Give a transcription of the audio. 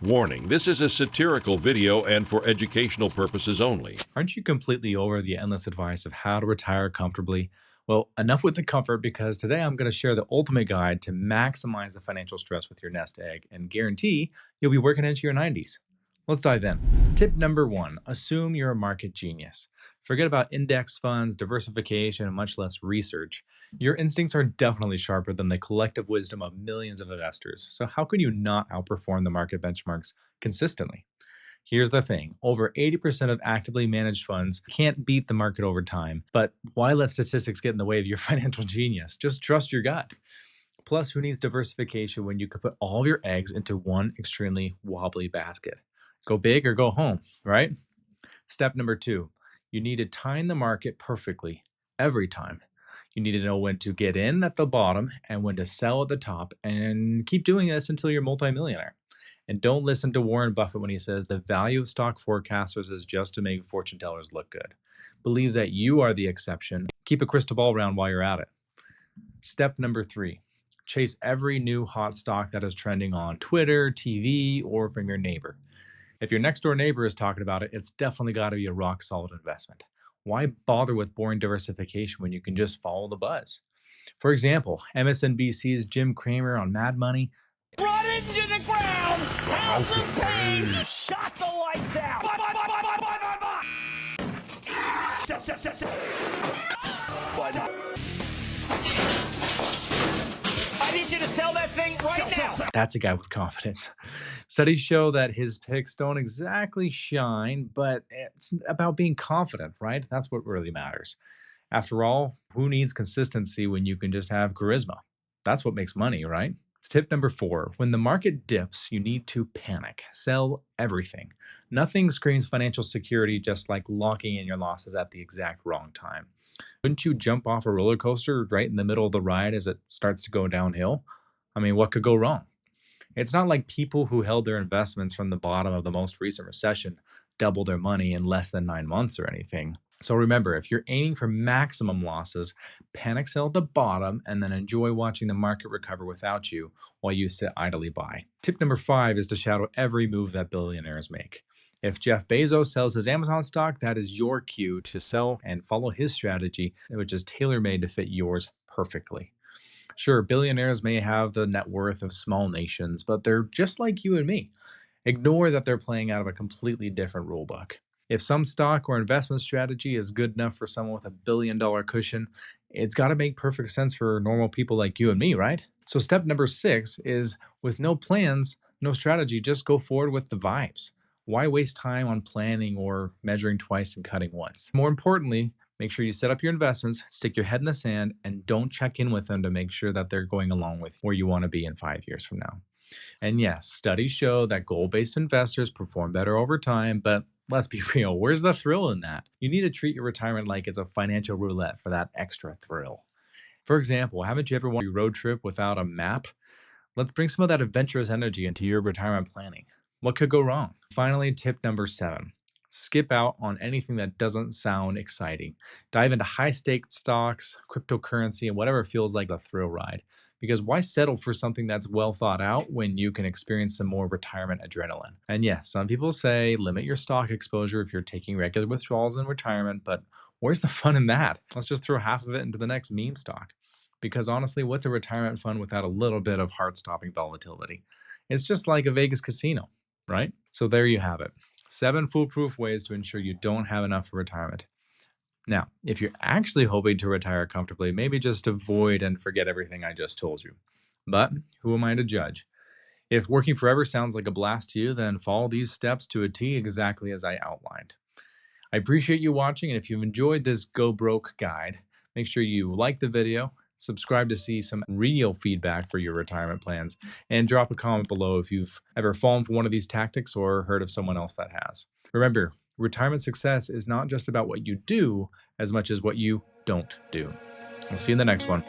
Warning, this is a satirical video and for educational purposes only. Aren't you completely over the endless advice of how to retire comfortably? Well, enough with the comfort because today I'm going to share the ultimate guide to maximize the financial stress with your nest egg and guarantee you'll be working into your 90s. Let's dive in. Tip number one, assume you're a market genius. Forget about index funds, diversification, and much less research. Your instincts are definitely sharper than the collective wisdom of millions of investors. So, how can you not outperform the market benchmarks consistently? Here's the thing, over 80% of actively managed funds can't beat the market over time. But why let statistics get in the way of your financial genius? Just trust your gut. Plus, who needs diversification when you could put all of your eggs into one extremely wobbly basket? Go big or go home, right? Step number two, you need to time the market perfectly every time. You need to know when to get in at the bottom and when to sell at the top, and keep doing this until you're multimillionaire. And don't listen to Warren Buffett when he says the value of stock forecasters is just to make fortune tellers look good. Believe that you are the exception. Keep a crystal ball around while you're at it. Step number three, chase every new hot stock that is trending on Twitter, TV, or from your neighbor. If your next door neighbor is talking about it, it's definitely got to be a rock solid investment. Why bother with boring diversification when you can just follow the buzz? For example, MSNBC's Jim Cramer on Mad Money. Run into the ground! House of pain! Shot the lights out! I need you to sell that thing right now! That's a guy with confidence. Studies show that his picks don't exactly shine, but it's about being confident, right? That's what really matters. After all, who needs consistency when you can just have charisma? That's what makes money, right? Tip number four, when the market dips, you need to panic. Sell everything. Nothing screams financial security just like locking in your losses at the exact wrong time. Wouldn't you jump off a roller coaster right in the middle of the ride as it starts to go downhill? I mean, what could go wrong? It's not like people who held their investments from the bottom of the most recent recession doubled their money in less than 9 months or anything. So remember, if you're aiming for maximum losses, panic sell at the bottom and then enjoy watching the market recover without you while you sit idly by. Tip number five is to shadow every move that billionaires make. If Jeff Bezos sells his Amazon stock, that is your cue to sell and follow his strategy, which is tailor-made to fit yours perfectly. Sure, billionaires may have the net worth of small nations, but they're just like you and me. Ignore that they're playing out of a completely different rule book. If some stock or investment strategy is good enough for someone with $1 billion cushion, it's got to make perfect sense for normal people like you and me, right? So step number six is with no plans, no strategy, just go forward with the vibes. Why waste time on planning or measuring twice and cutting once? More importantly, make sure you set up your investments, stick your head in the sand, and don't check in with them to make sure that they're going along with where you want to be in 5 years from now. And yes, studies show that goal-based investors perform better over time, but let's be real, where's the thrill in that? You need to treat your retirement like it's a financial roulette for that extra thrill. For example, haven't you ever wanted a road trip without a map? Let's bring some of that adventurous energy into your retirement planning. What could go wrong? Finally, tip number seven. Skip out on anything that doesn't sound exciting. Dive into high-stakes stocks, cryptocurrency, and whatever feels like a thrill ride. Because why settle for something that's well thought out when you can experience some more retirement adrenaline? And yes, some people say limit your stock exposure if you're taking regular withdrawals in retirement, but where's the fun in that? Let's just throw half of it into the next meme stock. Because honestly, what's a retirement fund without a little bit of heart-stopping volatility? It's just like a Vegas casino, right? So there you have it. 7 foolproof ways to ensure you don't have enough for retirement. Now, if you're actually hoping to retire comfortably, maybe just avoid and forget everything I just told you. But who am I to judge? If working forever sounds like a blast to you, then follow these steps to a T exactly as I outlined. I appreciate you watching, and if you've enjoyed this Go Broke guide, make sure you like the video, subscribe to see some real feedback for your retirement plans, and drop a comment below if you've ever fallen for one of these tactics or heard of someone else that has. Remember, retirement success is not just about what you do as much as what you don't do. I'll see you in the next one.